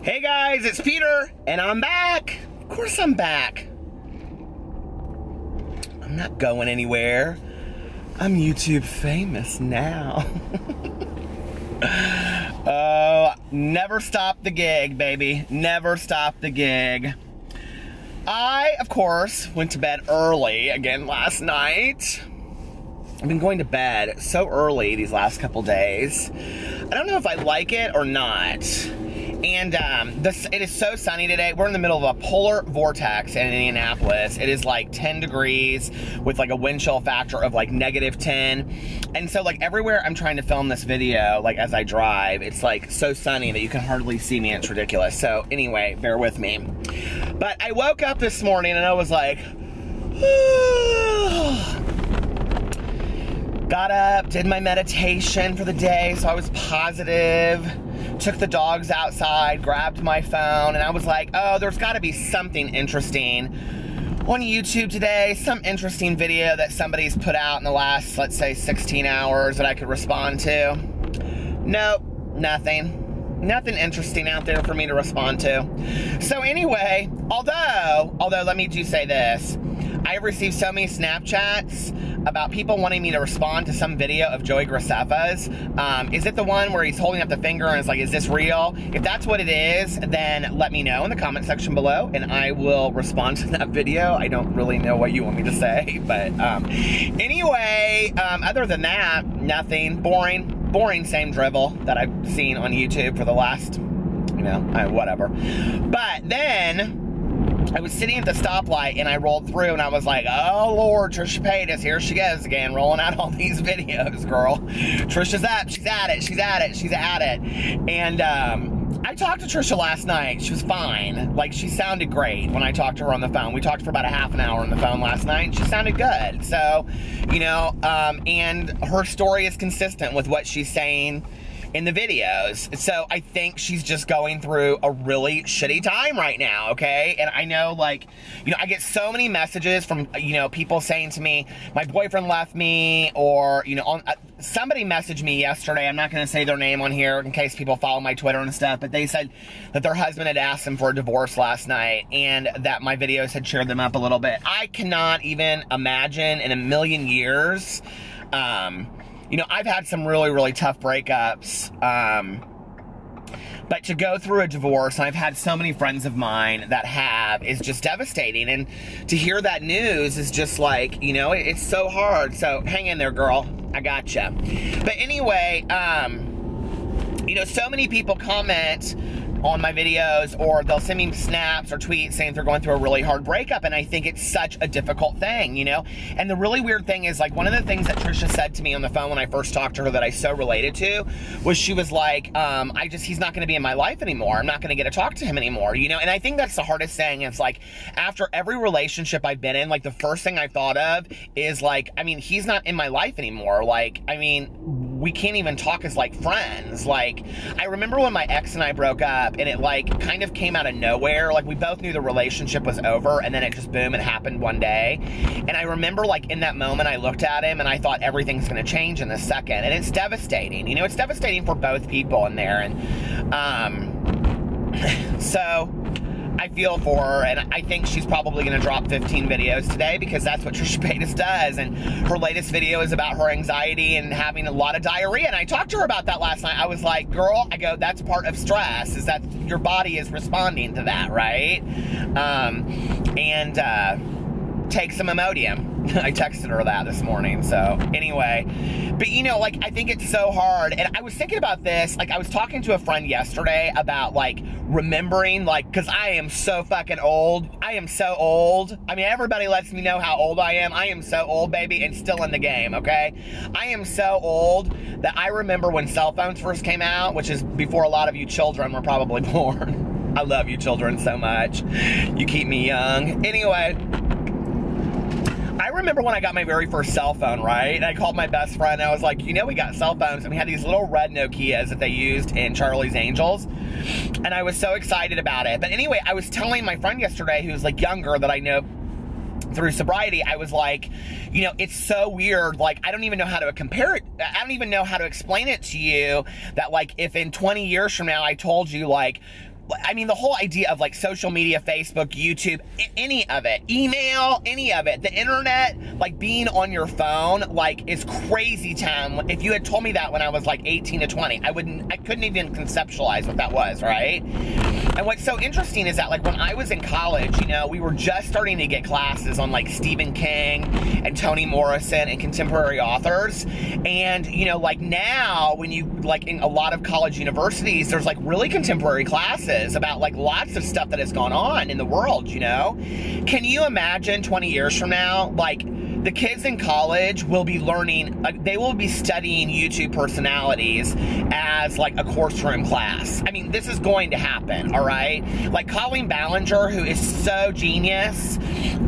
Hey guys, it's Peter, and I'm back. Of course I'm back. I'm not going anywhere. I'm YouTube famous now. Oh, never stop the gig, baby. Never stop the gig. I, of course, went to bed early again last night. I've been going to bed so early these last couple days. I don't know if I like it or not. And it is so sunny today. We're in the middle of a polar vortex in Indianapolis. It is like 10 degrees with like a wind chill factor of like -10. And so like everywhere I'm trying to film this video, like as I drive, it's like so sunny that you can hardly see me. It's ridiculous. So anyway, bear with me. But I woke up this morning and I was like, got up, did my meditation for the day, so I was positive. Took the dogs outside, grabbed my phone, and I was like, oh, there's got to be something interesting on YouTube today, some interesting video that somebody's put out in the last, let's say, 16 hours that I could respond to. Nope, nothing. Nothing interesting out there for me to respond to. So anyway, although let me just say this. I have received so many Snapchats about people wanting me to respond to some video of Joey Graceffa's. Is it the one where he's holding up the finger and it's like, is this real? If that's what it is, then let me know in the comment section below and I will respond to that video. I don't really know what you want me to say, but anyway, other than that, nothing. Boring same drivel that I've seen on YouTube for the last, whatever. But then I was sitting at the stoplight and I rolled through and I was like, oh Lord, Trisha Paytas, here she goes again, rolling out all these videos, girl. Trisha's up, she's at it, she's at it, she's at it. And I talked to Trisha last night. She was fine. Like, she sounded great when I talked to her on the phone. We talked for about a half an hour on the phone last night and she sounded good. So, and her story is consistent with what she's saying in the videos. So I think she's just going through a really shitty time right now, okay? And I know, like, I get so many messages from, people saying to me, my boyfriend left me, or, somebody messaged me yesterday, I'm not going to say their name on here in case people follow my Twitter and stuff, but they said that their husband had asked them for a divorce last night and that my videos had cheered them up a little bit. I cannot even imagine in a million years, I've had some really, really tough breakups, but to go through a divorce, and I've had so many friends of mine that have, is just devastating. And to hear that news is just like, it's so hard. So hang in there, girl. I gotcha. But anyway, so many people comment on my videos, or they'll send me snaps or tweets saying they're going through a really hard breakup, and I think it's such a difficult thing, And the really weird thing is, like, one of the things that Trisha said to me on the phone when I first talked to her that I so related to was she was like, he's not going to be in my life anymore. I'm not going to get to talk to him anymore, And I think that's the hardest thing. It's like, after every relationship I've been in, like, the first thing I thought of is like, he's not in my life anymore. Like, we can't even talk as like friends. Like, I remember when my ex and I broke up, and it like kind of came out of nowhere. Like, we both knew the relationship was over, and then it just boom, it happened one day. And I remember, like, in that moment I looked at him and I thought everything's gonna change in a second, and it's devastating. It's devastating for both people in there. And so I feel for her, and I think she's probably going to drop 15 videos today because that's what Trisha Paytas does. And her latest video is about her anxiety and having a lot of diarrhea. And I talked to her about that last night. I was like, girl, that's part of stress, is that your body is responding to that, right? Take some Imodium. I texted her that this morning. So anyway, but I think it's so hard. And I was thinking about this, like, I was talking to a friend yesterday about, like, remembering, like, because I am so fucking old. I am so old. Everybody lets me know how old I am. I am so old, baby, and still in the game, okay? I am so old that I remember when cell phones first came out, which is before a lot of you children were probably born. I love you children so much. You keep me young. Anyway, I remember when I got my very first cell phone, right? And I called my best friend and I was like, we got cell phones, and we had these little red Nokias that they used in Charlie's Angels. And I was so excited about it. But anyway, I was telling my friend yesterday, who's like younger, that I know through sobriety, I was like, it's so weird. Like, I don't even know how to compare it. I don't even know how to explain it to you that, like, if in 20 years from now I told you, like, I mean, the whole idea of like social media, Facebook, YouTube, any of it, email, any of it, the internet, like being on your phone, like is crazy town. If you had told me that when I was like 18 to 20, I couldn't even conceptualize what that was, right? And what's so interesting is that like when I was in college, you know, we were just starting to get classes on like Stephen King and Toni Morrison and contemporary authors. And, you know, like now when you like in a lot of college universities, there's like really contemporary classes about like lots of stuff that has gone on in the world, you know? Can you imagine 20 years from now, like the kids in college will be learning, they will be studying YouTube personalities as like a course room class. I mean, this is going to happen, all right? Like Colleen Ballinger, who is so genius,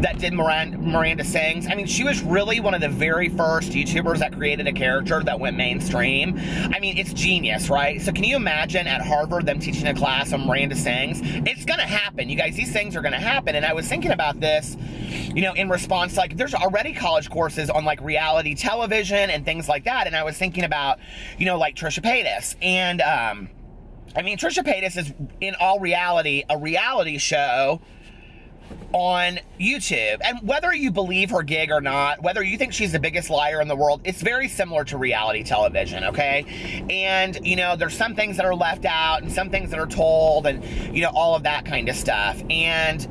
that did Miranda Sings. I mean, she was really one of the very first YouTubers that created a character that went mainstream. I mean, it's genius, right? So can you imagine at Harvard them teaching a class on Miranda Sings? It's gonna happen, you guys. These things are gonna happen. And I was thinking about this, you know, in response, like there's already college courses on like reality television and things like that. And I was thinking about, you know, like Trisha Paytas. And I mean, Trisha Paytas is in all reality a reality show on YouTube. And whether you believe her gig or not, whether you think she's the biggest liar in the world, it's very similar to reality television, okay? And, you know, there's some things that are left out and some things that are told and, you know, all of that kind of stuff. And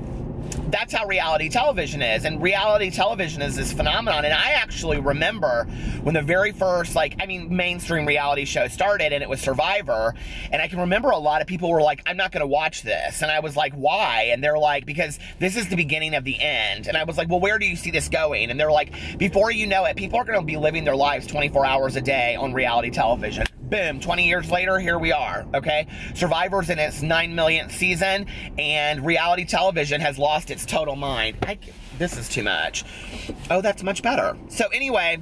that's how reality television is. And reality television is this phenomenon. And I actually remember when the very first, like, I mean, mainstream reality show started, and it was Survivor. And I can remember a lot of people were like, I'm not going to watch this. And I was like, why? And they're like, because this is the beginning of the end. And I was like, well, where do you see this going? And they're like, before you know it, people are going to be living their lives 24 hours a day on reality television. Boom, 20 years later, here we are, okay? Survivor's in its 9 millionth season, and reality television has lost its total mind. This is too much. Oh, that's much better. So anyway,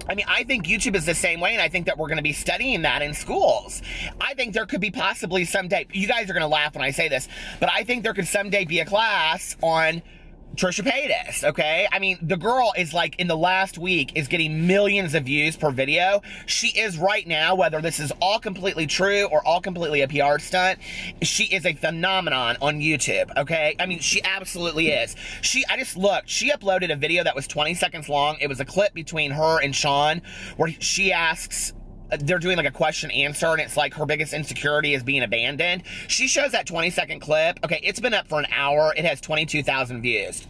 I mean, I think YouTube is the same way, and I think that we're going to be studying that in schools. I think there could be possibly someday, you guys are going to laugh when I say this, but I think there could someday be a class on Trisha Paytas, okay? I mean, the girl is like, in the last week, is getting millions of views per video. She is right now, whether this is all completely true or all completely a PR stunt, she is a phenomenon on YouTube, okay? I mean, she absolutely is. I just looked, she uploaded a video that was 20 seconds long. It was a clip between her and Sean where she asks, they're doing like a question answer, and it's like her biggest insecurity is being abandoned. She shows that 20-second clip. Okay, it's been up for an hour. It has 22,000 views.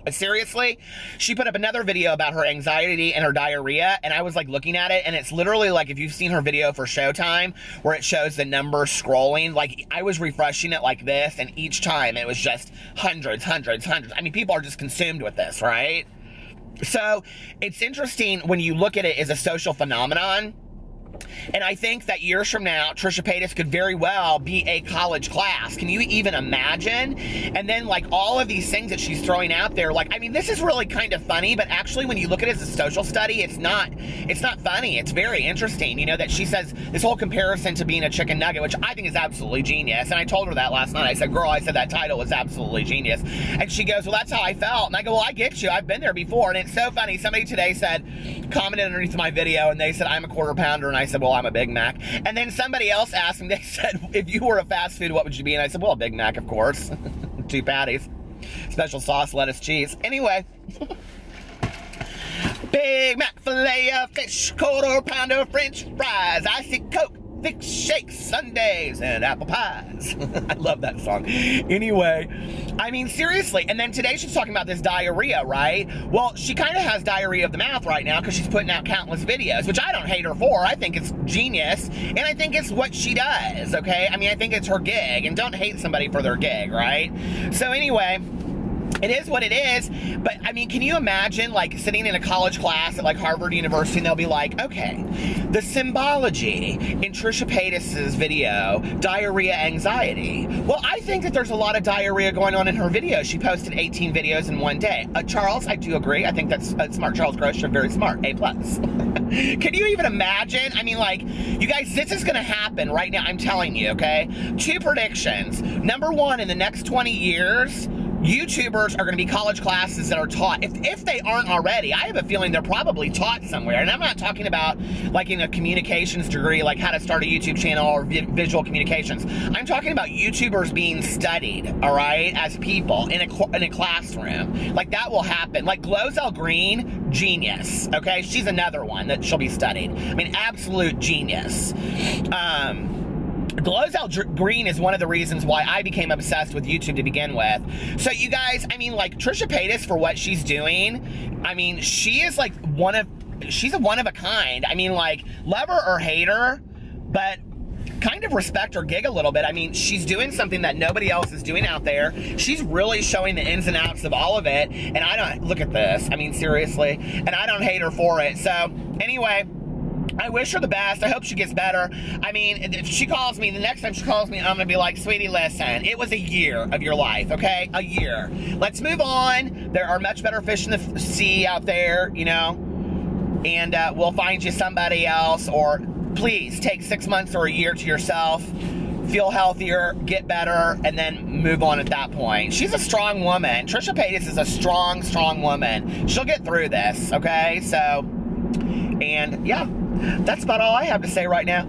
Seriously, she put up another video about her anxiety and her diarrhea, and I was like looking at it, and it's literally like, if you've seen her video for Showtime where it shows the numbers scrolling, like I was refreshing it like this, and each time it was just hundreds. I mean, people are just consumed with this, right? So it's interesting when you look at it as a social phenomenon. And I think that years from now, Trisha Paytas could very well be a college class. Can you even imagine? And then, like, all of these things that she's throwing out there, like, I mean, this is really kind of funny, but actually when you look at it as a social study, it's not funny. It's very interesting, you know, that she says this whole comparison to being a chicken nugget, which I think is absolutely genius. And I told her that last night. I said, girl, I said that title was absolutely genius. And she goes, well, that's how I felt. And I go, well, I get you. I've been there before. And it's so funny. Somebody today commented underneath my video, and they said, I'm a quarter pounder. And I said, well, I'm a Big Mac. And then somebody else asked me, they said, if you were a fast food, what would you be? And I said, well, a Big Mac, of course. 2 patties. Special sauce, lettuce, cheese. Anyway. Big Mac, filet of fish, quarter pounder, French fries, icy Coke, thick shakes, sundaes, and apple pies. I love that song. Anyway, I mean, seriously. And then today she's talking about this diarrhea, right? Well, she kind of has diarrhea of the mouth right now because she's putting out countless videos, which I don't hate her for. I think it's genius, and I think it's what she does, okay? I mean, I think it's her gig, and don't hate somebody for their gig, right? So anyway, it is what it is, but I mean, can you imagine like sitting in a college class at like Harvard University, and they'll be like, okay, the symbology in Trisha Paytas' video, diarrhea anxiety. Well, I think that there's a lot of diarrhea going on in her videos. She posted 18 videos in one day. Charles, I do agree. I think that's smart. Charles Gross, you're very smart. A+. Can you even imagine? I mean, like, you guys, this is going to happen right now. I'm telling you, okay? 2 predictions. Number 1, in the next 20 years, YouTubers are going to be college classes that are taught. If they aren't already, I have a feeling they're probably taught somewhere. And I'm not talking about like in a communications degree, like how to start a YouTube channel or visual communications. I'm talking about YouTubers being studied, all right, as people in a classroom. Like that will happen. Like Glozell Green, genius, okay? She's another one that she'll be studied. I mean, absolute genius. Glozell Green is one of the reasons why I became obsessed with YouTube to begin with. So you guys, I mean, like Trisha Paytas, for what she's doing, I mean, she is like she's a one of a kind. I mean, like, love her or hate her, but kind of respect her gig a little bit. I mean, she's doing something that nobody else is doing out there. She's really showing the ins and outs of all of it. And I don't, look at this. I mean, seriously. And I don't hate her for it. So anyway, I wish her the best. I hope she gets better. I mean, if she calls me, the next time she calls me, I'm going to be like, sweetie, listen, it was a year of your life, okay? A year. Let's move on. There are much better fish in the sea out there, you know, and we'll find you somebody else, or please take 6 months or a year to yourself, feel healthier, get better, and then move on at that point. She's a strong woman. Trisha Paytas is a strong, strong woman. She'll get through this, okay? So, and yeah. That's about all I have to say right now.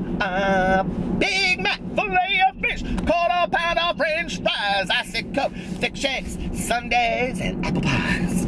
Big Mac, filet of fish, quarter pound of French fries, icy Coke, thick shakes, sundaes, and apple pies.